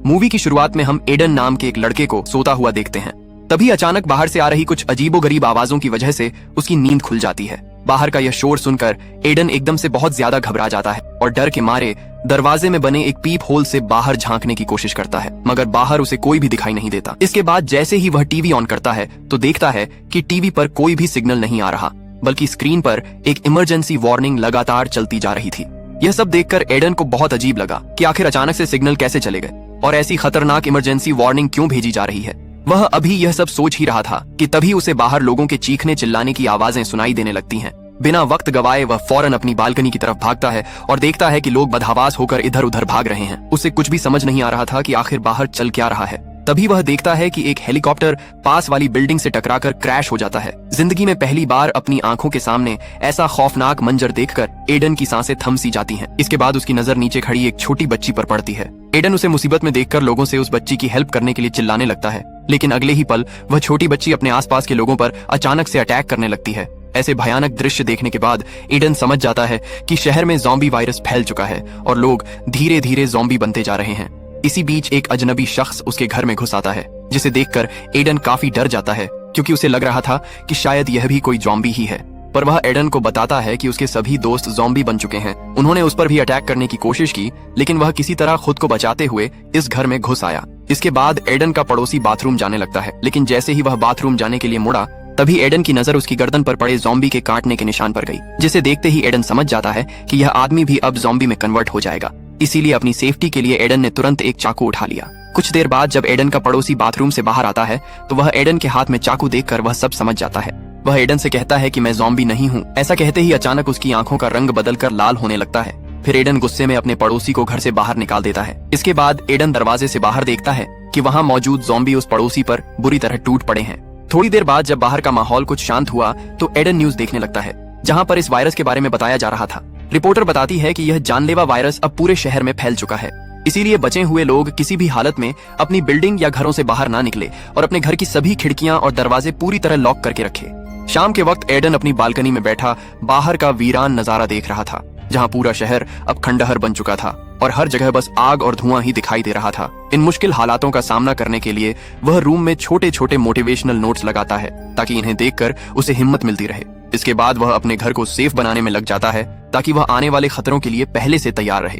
Movie की शुरुआत में हम एडन नाम के एक लड़के को सोता हुआ देखते हैं। तभी अचानक बाहर से आ रही कुछ अजीबोगरीब आवाजों की वजह से उसकी नींद खुल जाती है। बाहर का यह शोर सुनकर एडन एकदम से बहुत ज्यादा घबरा जाता है और डर के मारे दरवाजे में बने एक पीप होल से बाहर झांकने की कोशिश करता है, मगर बाहर उसे कोई भी दिखाई नहीं देता। इसके बाद जैसे ही वह टीवी ऑन करता है तो देखता है कि टीवी पर कोई भी सिग्नल नहीं आ रहा, बल्कि स्क्रीन पर एक इमरजेंसी वार्निंग लगातार चलती जा रही थी। यह सब देखकर एडन को बहुत अजीब लगा कि आखिर अचानक से सिग्नल कैसे चले गए और ऐसी खतरनाक इमरजेंसी वार्निंग क्यों भेजी जा रही है। वह अभी यह सब सोच ही रहा था कि तभी उसे बाहर लोगों के चीखने चिल्लाने की आवाजें सुनाई देने लगती हैं। बिना वक्त गवाए वह फौरन अपनी बालकनी की तरफ भागता है और देखता है कि लोग बदहवास होकर इधर उधर भाग रहे हैं। उसे कुछ भी समझ नहीं आ रहा था कि आखिर बाहर चल क्या रहा है। तभी वह देखता है कि एक हेलीकॉप्टर पास वाली बिल्डिंग से टकराकर क्रैश हो जाता है। जिंदगी में पहली बार अपनी आंखों के सामने ऐसा खौफनाक मंजर देखकर एडन की सांसें थम सी जाती हैं। इसके बाद उसकी नजर नीचे खड़ी एक छोटी बच्ची पर पड़ती है। एडन उसे मुसीबत में देखकर लोगों से उस बच्ची की हेल्प करने के लिए चिल्लाने लगता है, लेकिन अगले ही पल वह छोटी बच्ची अपने आसपास के लोगों पर अचानक से अटैक करने लगती है। ऐसे भयानक दृश्य देखने के बाद एडन समझ जाता है कि शहर में ज़ॉम्बी वायरस फैल चुका है और लोग धीरे धीरे ज़ॉम्बी बनते जा रहे हैं। इसी बीच एक अजनबी शख्स उसके घर में घुस आता है, जिसे देखकर एडन काफी डर जाता है क्योंकि उसे लग रहा था कि शायद यह भी कोई ज़ॉम्बी ही है। पर वह एडन को बताता है कि उसके सभी दोस्त ज़ॉम्बी बन चुके हैं। उन्होंने उस पर भी अटैक करने की कोशिश की, लेकिन वह किसी तरह खुद को बचाते हुए इस घर में घुस आया। इसके बाद एडन का पड़ोसी बाथरूम जाने लगता है, लेकिन जैसे ही वह बाथरूम जाने के लिए मुड़ा तभी एडन की नजर उसकी गर्दन पर पड़े ज़ॉम्बी के काटने के निशान पर गई, जिसे देखते ही एडन समझ जाता है कि यह आदमी भी अब ज़ॉम्बी में कन्वर्ट हो जाएगा। इसीलिए अपनी सेफ्टी के लिए एडन ने तुरंत एक चाकू उठा लिया। कुछ देर बाद जब एडन का पड़ोसी बाथरूम से बाहर आता है तो वह एडन के हाथ में चाकू देखकर वह सब समझ जाता है। वह एडन से कहता है कि मैं ज़ॉम्बी नहीं हूँ। ऐसा कहते ही अचानक उसकी आंखों का रंग बदलकर लाल होने लगता है। फिर एडन गुस्से में अपने पड़ोसी को घर से बाहर निकाल देता है। इसके बाद एडन दरवाजे से बाहर देखता है कि वहाँ मौजूद ज़ॉम्बी उस पड़ोसी पर बुरी तरह टूट पड़े हैं। थोड़ी देर बाद जब बाहर का माहौल कुछ शांत हुआ तो एडन न्यूज देखने लगता है, जहाँ पर इस वायरस के बारे में बताया जा रहा था। रिपोर्टर बताती है कि यह जानलेवा वायरस अब पूरे शहर में फैल चुका है, इसीलिए बचे हुए लोग किसी भी हालत में अपनी बिल्डिंग या घरों से बाहर ना निकले और अपने घर की सभी खिड़कियां और दरवाजे पूरी तरह लॉक करके रखे। शाम के वक्त एडन अपनी बालकनी में बैठा बाहर का वीरान नजारा देख रहा था, जहाँ पूरा शहर अब खंडहर बन चुका था और हर जगह बस आग और धुआं ही दिखाई दे रहा था। इन मुश्किल हालातों का सामना करने के लिए वह रूम में छोटे छोटे मोटिवेशनल नोट्स लगाता है ताकि इन्हें देखकर उसे हिम्मत मिलती रहे। इसके बाद वह अपने घर को सेफ बनाने में लग जाता है ताकि वह आने वाले खतरों के लिए पहले से तैयार रहे।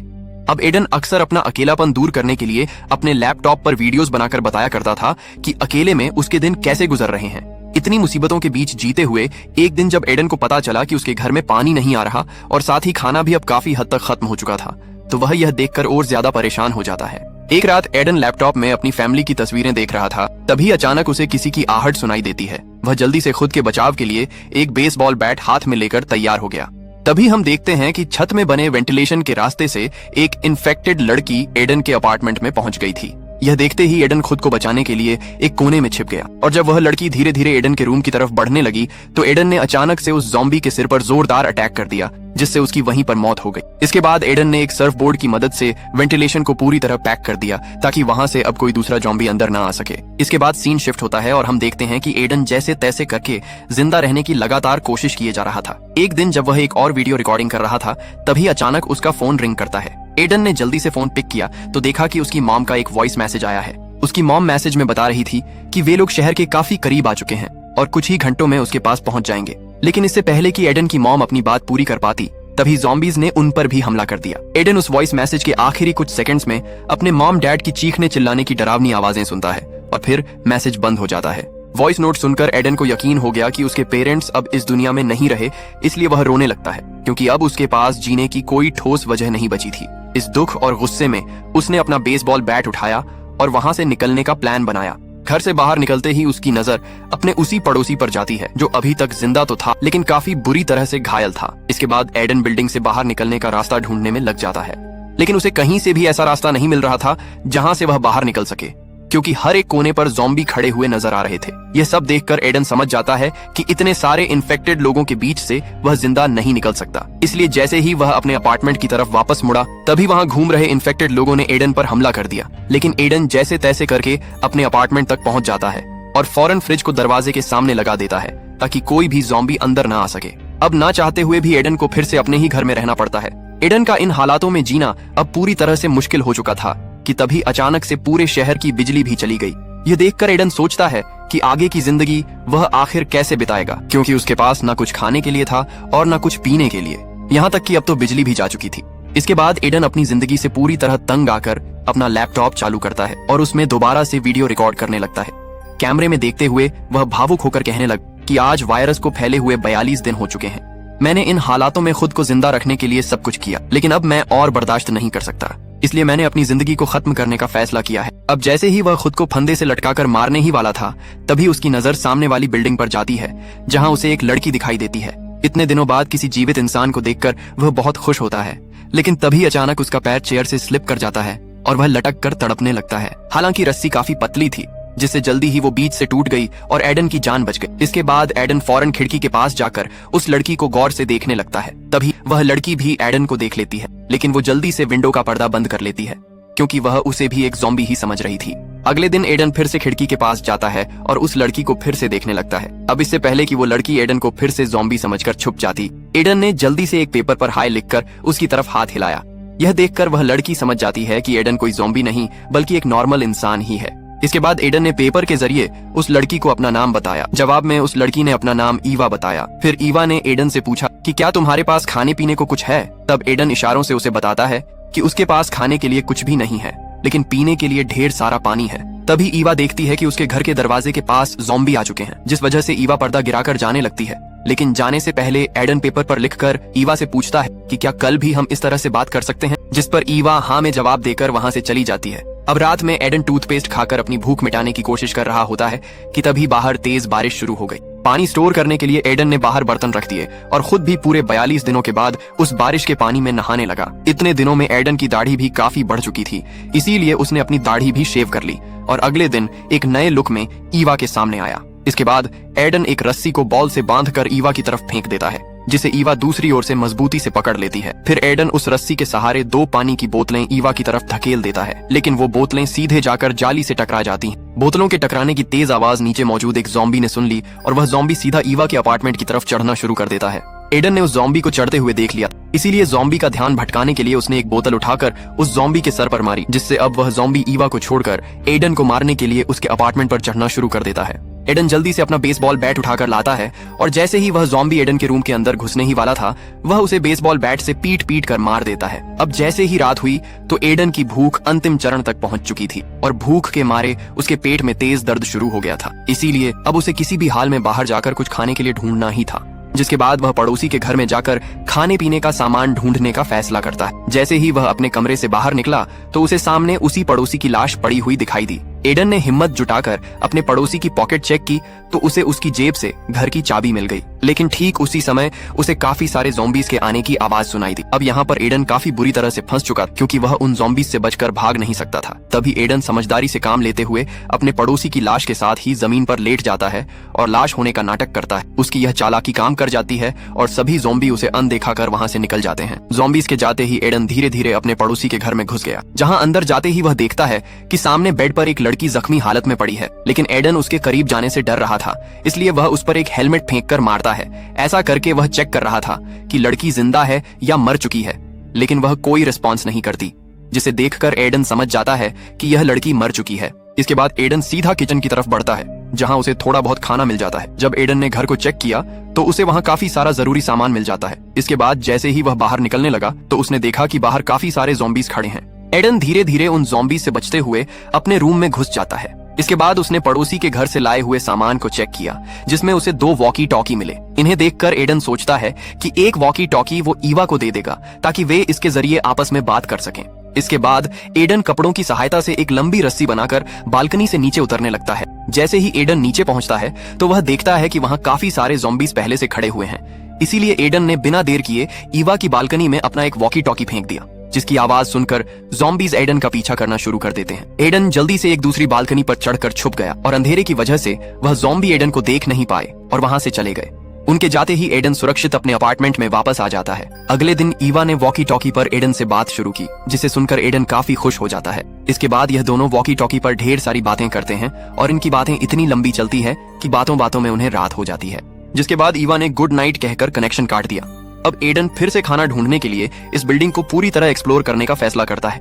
अब एडन अक्सर अपना अकेलापन दूर करने के लिए अपने लैपटॉप पर वीडियोस बनाकर बताया करता था कि अकेले में उसके दिन कैसे गुजर रहे हैं। इतनी मुसीबतों के बीच जीते हुए एक दिन जब एडन को पता चला कि उसके घर में पानी नहीं आ रहा और साथ ही खाना भी अब काफी हद तक खत्म हो चुका था, तो वह यह देखकर और ज्यादा परेशान हो जाता है। एक रात एडन लैपटॉप में अपनी फैमिली की तस्वीरें देख रहा था, तभी अचानक उसे किसी की आहट सुनाई देती है। वह जल्दी से खुद के बचाव के लिए एक बेसबॉल बैट हाथ में लेकर तैयार हो गया। तभी हम देखते हैं कि छत में बने वेंटिलेशन के रास्ते से एक इन्फेक्टेड लड़की एडन के अपार्टमेंट में पहुंच गई थी। यह देखते ही एडन खुद को बचाने के लिए एक कोने में छिप गया और जब वह लड़की धीरे धीरे एडन के रूम की तरफ बढ़ने लगी तो एडन ने अचानक से उस ज़ॉम्बी के सिर पर जोरदार अटैक कर दिया, जिससे उसकी वहीं पर मौत हो गई। इसके बाद एडन ने एक सर्फ बोर्ड की मदद से वेंटिलेशन को पूरी तरह पैक कर दिया ताकि वहां से अब कोई दूसरा ज़ॉम्बी अंदर ना आ सके। इसके बाद सीन शिफ्ट होता है और हम देखते हैं कि एडन जैसे तैसे करके जिंदा रहने की लगातार कोशिश किए जा रहा था। एक दिन जब वह एक और वीडियो रिकॉर्डिंग कर रहा था तभी अचानक उसका फोन रिंग करता है। एडन ने जल्दी से फोन पिक किया तो देखा कि उसकी मॉम का एक वॉइस मैसेज आया है। उसकी मॉम मैसेज में बता रही थी कि वे लोग शहर के काफी करीब आ चुके हैं और कुछ ही घंटों में उसके पास पहुंच जाएंगे। लेकिन इससे पहले कि एडन की मॉम अपनी बात पूरी कर पाती तभी ज़ॉम्बीज ने उन पर भी हमला कर दिया। एडन उस वॉइस मैसेज के आखिरी कुछ सेकंड्स में अपने मॉम डैड की चीखने चिल्लाने की डरावनी आवाजें सुनता है और फिर मैसेज बंद हो जाता है। वॉइस नोट सुनकर एडन को यकीन हो गया कि उसके पेरेंट्स अब इस दुनिया में नहीं रहे, इसलिए वह रोने लगता है क्योंकि अब उसके पास जीने की कोई ठोस वजह नहीं बची थी। इस दुख और गुस्से में उसने अपना बेसबॉल बैट उठाया और वहां से निकलने का प्लान बनाया। घर से बाहर निकलते ही उसकी नजर अपने उसी पड़ोसी पर जाती है जो अभी तक जिंदा तो था लेकिन काफी बुरी तरह से घायल था। इसके बाद एडन बिल्डिंग से बाहर निकलने का रास्ता ढूंढने में लग जाता है, लेकिन उसे कहीं से भी ऐसा रास्ता नहीं मिल रहा था जहां से वह बाहर निकल सके, क्योंकि हर एक कोने पर ज़ॉम्बी खड़े हुए नजर आ रहे थे। यह सब देखकर एडन समझ जाता है कि इतने सारे इन्फेक्टेड लोगों के बीच से वह जिंदा नहीं निकल सकता। इसलिए जैसे ही वह अपने अपार्टमेंट की तरफ वापस मुड़ा तभी वहां घूम रहे इन्फेक्टेड लोगों ने एडन पर हमला कर दिया। लेकिन एडन जैसे तैसे करके अपने अपार्टमेंट तक पहुंच जाता है और फौरन फ्रिज को दरवाजे के सामने लगा देता है ताकि कोई भी ज़ॉम्बी अंदर ना आ सके। अब ना चाहते हुए भी एडन को फिर से अपने ही घर में रहना पड़ता है। एडन का इन हालातों में जीना अब पूरी तरह से मुश्किल हो चुका था कि तभी अचानक से पूरे शहर की बिजली भी चली गई। यह देखकर एडन सोचता है कि आगे की जिंदगी वह आखिर कैसे बिताएगा, क्योंकि उसके पास न कुछ खाने के लिए था और न कुछ पीने के लिए, यहाँ तक कि अब तो बिजली भी जा चुकी थी। इसके बाद एडन अपनी जिंदगी से पूरी तरह तंग आकर अपना लैपटॉप चालू करता है और उसमें दोबारा से वीडियो रिकॉर्ड करने लगता है। कैमरे में देखते हुए वह भावुक होकर कहने लगा कि आज वायरस को फैले हुए 42 दिन हो चुके हैं। मैंने इन हालातों में खुद को जिंदा रखने के लिए सब कुछ किया, लेकिन अब मैं और बर्दाश्त नहीं कर सकता, इसलिए मैंने अपनी जिंदगी को खत्म करने का फैसला किया है। अब जैसे ही वह खुद को फंदे से लटकाकर मारने ही वाला था, तभी उसकी नजर सामने वाली बिल्डिंग पर जाती है, जहां उसे एक लड़की दिखाई देती है। इतने दिनों बाद किसी जीवित इंसान को देखकर वह बहुत खुश होता है, लेकिन तभी अचानक उसका पैर चेयर से स्लिप कर जाता है और वह लटक कर तड़पने लगता है। हालांकि रस्सी काफी पतली थी, जिससे जल्दी ही वो बीच से टूट गई और एडन की जान बच गई। इसके बाद एडन फौरन खिड़की के पास जाकर उस लड़की को गौर से देखने लगता है। तभी वह लड़की भी एडन को देख लेती है, लेकिन वो जल्दी से विंडो का पर्दा बंद कर लेती है, क्योंकि वह उसे भी एक ज़ॉम्बी ही समझ रही थी। अगले दिन एडन फिर से खिड़की के पास जाता है और उस लड़की को फिर से देखने लगता है। अब इससे पहले कि वो लड़की एडन को फिर से ज़ॉम्बी समझकर छुप जाती, एडन ने जल्दी से एक पेपर पर हाय लिखकर उसकी तरफ हाथ हिलाया। यह देखकर वह लड़की समझ जाती है कि एडन कोई ज़ॉम्बी नहीं बल्कि एक नॉर्मल इंसान ही है। इसके बाद एडन ने पेपर के जरिए उस लड़की को अपना नाम बताया। जवाब में उस लड़की ने अपना नाम ईवा बताया। फिर ईवा ने एडन से पूछा कि क्या तुम्हारे पास खाने पीने को कुछ है। तब एडन इशारों से उसे बताता है कि उसके पास खाने के लिए कुछ भी नहीं है, लेकिन पीने के लिए ढेर सारा पानी है। तभी ईवा देखती है कि उसके घर के दरवाजे के पास ज़ॉम्बी आ चुके हैं, जिस वजह से ईवा पर्दा गिराकर जाने लगती है। लेकिन जाने से पहले एडन पेपर पर लिखकर ईवा से पूछता है कि क्या कल भी हम इस तरह से बात कर सकते हैं, जिस पर ईवा हाँ में जवाब देकर वहाँ से चली जाती है। अब रात में एडन टूथपेस्ट खाकर अपनी भूख मिटाने की कोशिश कर रहा होता है कि तभी बाहर तेज बारिश शुरू हो गई। पानी स्टोर करने के लिए एडन ने बाहर बर्तन रख दिए और खुद भी पूरे 42 दिनों के बाद उस बारिश के पानी में नहाने लगा। इतने दिनों में एडन की दाढ़ी भी काफी बढ़ चुकी थी, इसीलिए उसने अपनी दाढ़ी भी शेव कर ली और अगले दिन एक नए लुक में ईवा के सामने आया। इसके बाद एडन एक रस्सी को बॉल से बांधकर ईवा की तरफ फेंक देता है, जिसे ईवा दूसरी ओर से मजबूती से पकड़ लेती है। फिर एडन उस रस्सी के सहारे 2 पानी की बोतलें ईवा की तरफ धकेल देता है, लेकिन वो बोतलें सीधे जाकर जाली से टकरा जाती हैं। बोतलों के टकराने की तेज आवाज नीचे मौजूद एक ज़ॉम्बी ने सुन ली और वह ज़ॉम्बी सीधा ईवा के अपार्टमेंट की तरफ चढ़ना शुरू कर देता है। एडन ने उस ज़ॉम्बी को चढ़ते हुए देख लिया, इसीलिए ज़ॉम्बी का ध्यान भटकाने के लिए उसने एक बोतल उठाकर उस ज़ॉम्बी के सर पर मारी, जिससे अब वह ज़ॉम्बी ईवा को छोड़कर एडन को मारने के लिए उसके अपार्टमेंट पर चढ़ना शुरू कर देता है। एडन जल्दी से अपना बेसबॉल बैट उठाकर लाता है और जैसे ही वह ज़ॉम्बी एडन के रूम के अंदर घुसने ही वाला था, वह उसे बेसबॉल बैट से पीट पीट कर मार देता है। अब जैसे ही रात हुई तो एडन की भूख अंतिम चरण तक पहुंच चुकी थी और भूख के मारे उसके पेट में तेज दर्द शुरू हो गया था। इसीलिए अब उसे किसी भी हाल में बाहर जाकर कुछ खाने के लिए ढूंढना ही था, जिसके बाद वह पड़ोसी के घर में जाकर खाने पीने का सामान ढूंढने का फैसला करता है। जैसे ही वह अपने कमरे से बाहर निकला तो उसे सामने उसी पड़ोसी की लाश पड़ी हुई दिखाई दी। एडन ने हिम्मत जुटाकर अपने पड़ोसी की पॉकेट चेक की तो उसे उसकी जेब से घर की चाबी मिल गई, लेकिन ठीक उसी समय उसे काफी सारे ज़ॉम्बीज के आने की आवाज सुनाई दी। अब यहाँ पर एडन काफी बुरी तरह से फंस चुका, क्योंकि वह उन ज़ॉम्बीज से बचकर भाग नहीं सकता था। तभी एडन समझदारी से काम लेते हुए अपने पड़ोसी की लाश के साथ ही जमीन पर लेट जाता है और लाश होने का नाटक करता है। उसकी यह चालाकी काम कर जाती है और सभी ज़ॉम्बी उसे अनदेखा कर वहाँ से निकल जाते हैं। ज़ॉम्बीज के जाते ही एडन धीरे धीरे अपने पड़ोसी के घर में घुस गया, जहाँ अंदर जाते ही वह देखता है कि सामने बेड पर एक लड़की जख्मी हालत में पड़ी है, लेकिन एडन उसके करीब जाने से डर रहा था, इसलिए वह उस पर एक हेलमेट फेंककर मारता है। ऐसा करके वह चेक कर रहा था कि लड़की जिंदा है या मर चुकी है, लेकिन वह कोई रिस्पॉन्स नहीं करती, जिसे देखकर एडन समझ जाता है कि यह लड़की मर चुकी है। इसके बाद एडन सीधा किचन की तरफ बढ़ता है, जहां उसे थोड़ा बहुत खाना मिल जाता है। जब एडन ने घर को चेक किया तो उसे वहां काफी सारा जरूरी सामान मिल जाता है। इसके बाद जैसे ही वह बाहर निकलने लगा तो उसने देखा कि बाहर काफी सारे ज़ॉम्बीज खड़े हैं। एडन धीरे धीरे उन ज़ॉम्बीज से बचते हुए अपने रूम में घुस जाता है। इसके बाद उसने पड़ोसी के घर से लाए हुए सामान को चेक किया, जिसमें उसे 2 वॉकी टॉकी मिले। इन्हें देखकर एडन सोचता है कि एक वॉकी टॉकी वो ईवा को दे देगा ताकि वे इसके जरिए आपस में बात कर सकें। इसके बाद एडन कपड़ों की सहायता से एक लंबी रस्सी बनाकर बालकनी से नीचे उतरने लगता है। जैसे ही एडन नीचे पहुंचता है तो वह देखता है कि वहां काफी सारे ज़ॉम्बीज पहले से खड़े हुए हैं। इसीलिए एडन ने बिना देर किए ईवा की बालकनी में अपना एक वॉकी टॉकी फेंक दिया, जिसकी आवाज सुनकर ज़ॉम्बीज एडन का पीछा करना शुरू कर देते हैं। एडन जल्दी से एक दूसरी बालकनी पर चढ़कर छुप गया और अंधेरे की वजह से वह ज़ॉम्बी एडन को देख नहीं पाए और वहां से चले गए। उनके जाते ही एडन सुरक्षित अपने अपार्टमेंट में वापस आ जाता है। अगले दिन ईवा ने वॉकी टॉकी पर एडन से बात शुरू की, जिसे सुनकर एडन काफी खुश हो जाता है। इसके बाद यह दोनों वॉकी टॉकी पर ढेर सारी बातें करते हैं और इनकी बातें इतनी लंबी चलती है कि बातों बातों में उन्हें रात हो जाती है, जिसके बाद ईवा ने गुड नाइट कहकर कनेक्शन काट दिया। अब एडन फिर से खाना ढूंढने के लिए इस बिल्डिंग को पूरी तरह एक्सप्लोर करने का फैसला करता है।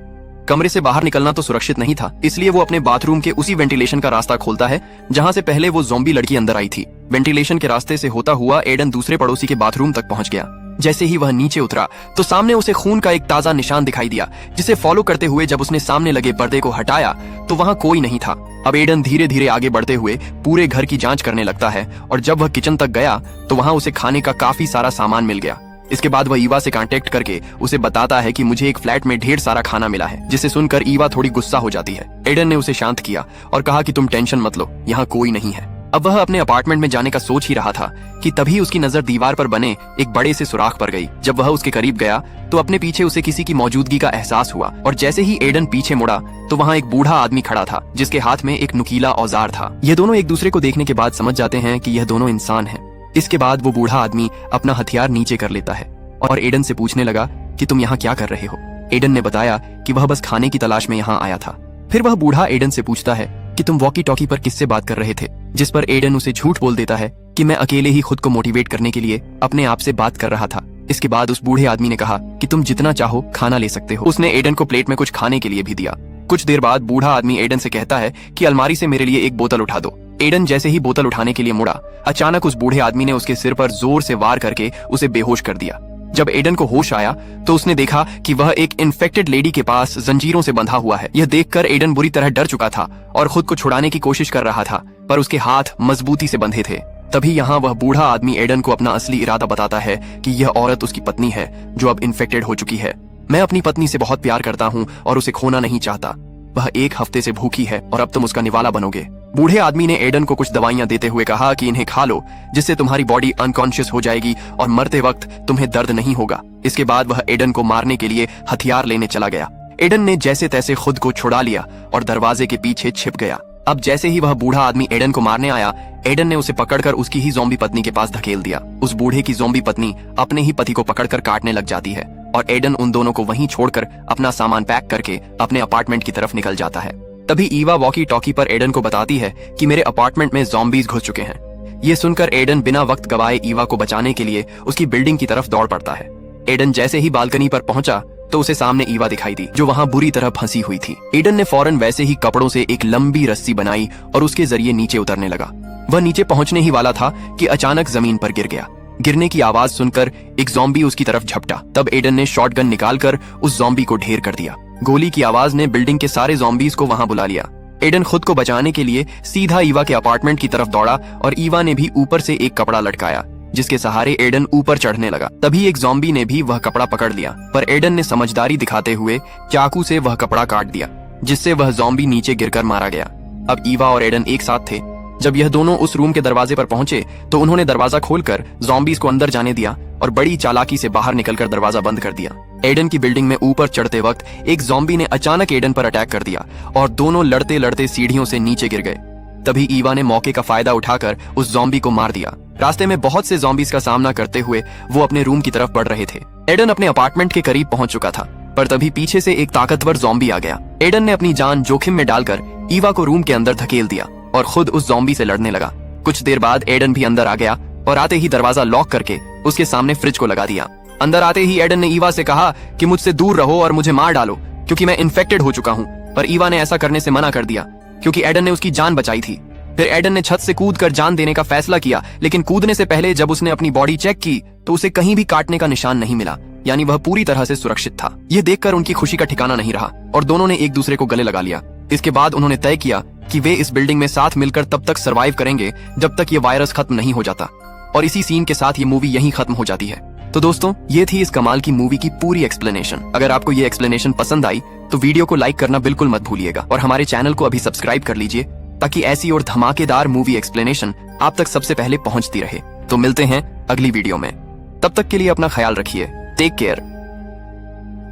कमरे से बाहर निकलना तो सुरक्षित नहीं था, इसलिए वो अपने बाथरूम के उसी वेंटिलेशन का रास्ता खोलता है जहाँ से पहले वो ज़ॉम्बी लड़की अंदर आई थी। वेंटिलेशन के रास्ते से होता हुआ एडन दूसरे पड़ोसी के बाथरूम तक पहुंच गया। जैसे ही वह नीचे उतरा तो सामने उसे खून का एक ताजा निशान दिखाई दिया, जिसे फॉलो करते हुए जब उसने सामने लगे पर्दे को हटाया तो वहां कोई नहीं था। अब एडन धीरे धीरे आगे बढ़ते हुए पूरे घर की जांच करने लगता है और जब वह किचन तक गया तो वहां उसे खाने का काफी सारा सामान मिल गया। इसके बाद वह ईवा से कांटेक्ट करके उसे बताता है कि मुझे एक फ्लैट में ढेर सारा खाना मिला है, जिसे सुनकर ईवा थोड़ी गुस्सा हो जाती है। एडन ने उसे शांत किया और कहा कि तुम टेंशन मत लो, यहाँ कोई नहीं है। अब वह अपने अपार्टमेंट में जाने का सोच ही रहा था कि तभी उसकी नजर दीवार पर बने एक बड़े से सुराख पर गई। जब वह उसके करीब गया तो अपने पीछे उसे किसी की मौजूदगी का एहसास हुआ और जैसे ही एडन पीछे मुड़ा तो वहाँ एक बूढ़ा आदमी खड़ा था जिसके हाथ में एक नुकीला औजार था। ये दोनों एक दूसरे को देखने के बाद समझ जाते हैं कि यह दोनों इंसान हैं। इसके बाद वो बूढ़ा आदमी अपना हथियार नीचे कर लेता है और एडन से पूछने लगा कि तुम यहाँ क्या कर रहे हो। एडन ने बताया कि वह बस खाने की तलाश में यहाँ आया था। फिर वह बूढ़ा एडन से पूछता है कि तुम वॉकी टॉकी पर किससे बात कर रहे थे, जिस पर एडन उसे झूठ बोल देता है कि मैं अकेले ही खुद को मोटिवेट करने के लिए अपने आप से बात कर रहा था। इसके बाद उस बूढ़े आदमी ने कहा कि तुम जितना चाहो खाना ले सकते हो। उसने एडन को प्लेट में कुछ खाने के लिए भी दिया। कुछ देर बाद बूढ़ा आदमी एडन से कहता है कि अलमारी से मेरे लिए एक बोतल उठा दो। एडन जैसे ही बोतल उठाने के लिए मुड़ा, अचानक उस बूढ़े आदमी ने उसके सिर पर जोर से वार करके उसे बेहोश कर दिया। जब एडन को होश आया तो उसने देखा कि वह एक इन्फेक्टेड लेडी के पास जंजीरों से बंधा हुआ है। यह देखकर एडन बुरी तरह डर चुका था और खुद को छुड़ाने की कोशिश कर रहा था, पर उसके हाथ मजबूती से बंधे थे। तभी यहाँ वह बूढ़ा आदमी एडन को अपना असली इरादा बताता है कि यह औरत उसकी पत्नी है जो अब इन्फेक्टेड हो चुकी है। मैं अपनी पत्नी से बहुत प्यार करता हूँ और उसे खोना नहीं चाहता। वह 1 हफ्ते से भूखी है और अब तुम उसका निवाला बनोगे। बूढ़े आदमी ने एडन को कुछ दवाइयां देते हुए कहा कि इन्हें खा लो, जिससे तुम्हारी बॉडी अनकॉन्शियस हो जाएगी और मरते वक्त तुम्हें दर्द नहीं होगा। इसके बाद वह एडन को मारने के लिए हथियार लेने चला गया। एडन ने जैसे तैसे खुद को छुड़ा लिया और दरवाजे के पीछे छिप गया। अब जैसे ही वह बूढ़ा आदमी एडन को मारने आया, एडन ने उसे पकड़कर उसकी ही ज़ॉम्बी पत्नी के पास धकेल दिया। उस बूढ़े की ज़ॉम्बी पत्नी अपने ही पति को पकड़कर काटने लग जाती है और एडन उन दोनों को वहीं छोड़कर अपना सामान पैक करके अपने अपार्टमेंट की तरफ निकल जाता है। तभी ईवा वॉकी टॉकी पर एडन को बताती है कि मेरे अपार्टमेंट में ज़ॉम्बीज घुस चुके हैं। ये सुनकर एडन बिना वक्त गवाए ईवा को बचाने के लिए उसकी बिल्डिंग की तरफ दौड़ पड़ता है। एडन जैसे ही बालकनी पर पहुंचा तो उसे सामने ईवा दिखाई दी, जो वहां बुरी तरह फंसी हुई थी। एडन ने फौरन वैसे ही कपड़ों से एक लंबी रस्सी बनाई और उसके जरिए नीचे उतरने लगा। वह नीचे पहुंचने ही वाला था कि अचानक जमीन पर गिर गया। गिरने की आवाज सुनकर एक ज़ॉम्बी उसकी तरफ झपटा। तब एडन ने शॉटगन निकालकर उस ज़ॉम्बी को ढेर कर दिया। गोली की आवाज ने बिल्डिंग के सारे ज़ॉम्बीज को वहां बुला लिया। एडन खुद को बचाने के लिए सीधा ईवा के अपार्टमेंट की तरफ दौड़ा और ईवा ने भी ऊपर से एक कपड़ा लटकाया, जिसके सहारे एडन ऊपर चढ़ने लगा। तभी एक ज़ॉम्बी ने भी वह कपड़ा पकड़ लिया, पर एडन ने समझदारी दिखाते हुए चाकू से वह कपड़ा काट दिया, जिससे वह ज़ॉम्बी नीचे गिरकर मारा गया। अब ईवा और एडन एक साथ थे। जब यह दोनों उस रूम के दरवाजे पर पहुंचे तो उन्होंने दरवाजा खोलकर ज़ॉम्बीज को अंदर जाने दिया और बड़ी चालाकी से बाहर निकलकर दरवाजा बंद कर दिया। एडन की बिल्डिंग में ऊपर चढ़ते वक्त एक ज़ॉम्बी ने अचानक एडन पर अटैक कर दिया और दोनों लड़ते लड़ते सीढ़ियों से नीचे गिर गए। तभी ईवा ने मौके का फायदा उठाकर उस ज़ॉम्बी को मार दिया। रास्ते में बहुत से ज़ॉम्बीज का सामना करते हुए वो अपने रूम की तरफ बढ़ रहे थे। एडन अपने अपार्टमेंट के करीब पहुंच चुका था, पर तभी पीछे से एक ताकतवर ज़ॉम्बी आ गया। एडन ने अपनी जान जोखिम में डालकर ईवा को रूम के अंदर धकेल दिया और खुद उस ज़ॉम्बी से लड़ने लगा। कुछ देर बाद एडन भी अंदर आ गया और आते ही दरवाजा लॉक करके उसके सामने फ्रिज को लगा दिया। अंदर आते ही एडन ने ईवा से कहा कि मुझसे दूर रहो और मुझे मार डालो, क्योंकि मैं इन्फेक्टेड हो चुका हूँ। पर ईवा ने ऐसा करने से मना कर दिया, क्योंकि एडन ने उसकी जान बचाई थी। फिर एडन ने छत से कूदकर जान देने का फैसला किया, लेकिन कूदने से पहले जब उसने अपनी बॉडी चेक की तो उसे कहीं भी काटने का निशान नहीं मिला, यानी वह पूरी तरह से सुरक्षित था। यह देखकर उनकी खुशी का ठिकाना नहीं रहा और दोनों ने एक दूसरे को गले लगा लिया। इसके बाद उन्होंने तय किया कि वे इस बिल्डिंग में साथ मिलकर तब तक सरवाइव करेंगे जब तक ये वायरस खत्म नहीं हो जाता। और इसी सीन के साथ ये मूवी यहीं खत्म हो जाती है। तो दोस्तों, ये थी इस कमाल की मूवी की पूरी एक्सप्लेनेशन। अगर आपको ये एक्सप्लेनेशन पसंद आई तो वीडियो को लाइक करना बिल्कुल मत भूलिएगा और हमारे चैनल को अभी सब्सक्राइब कर लीजिए, ताकि ऐसी और धमाकेदार मूवी एक्सप्लेनेशन आप तक सबसे पहले पहुंचती रहे। तो मिलते हैं अगली वीडियो में, तब तक के लिए अपना ख्याल रखिए। Take care.